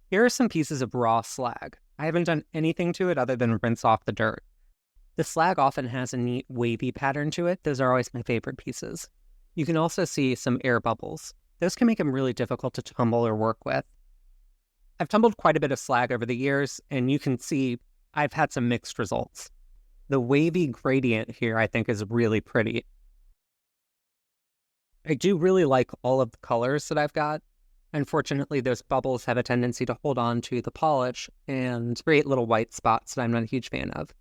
Here are some pieces of raw slag. I haven't done anything to it other than rinse off the dirt. The slag often has a neat wavy pattern to it. Those are always my favorite pieces. You can also see some air bubbles. Those can make them really difficult to tumble or work with. I've tumbled quite a bit of slag over the years, and you can see I've had some mixed results. The wavy gradient here, I think, is really pretty. I do really like all of the colors that I've got. Unfortunately, those bubbles have a tendency to hold on to the polish and create little white spots that I'm not a huge fan of.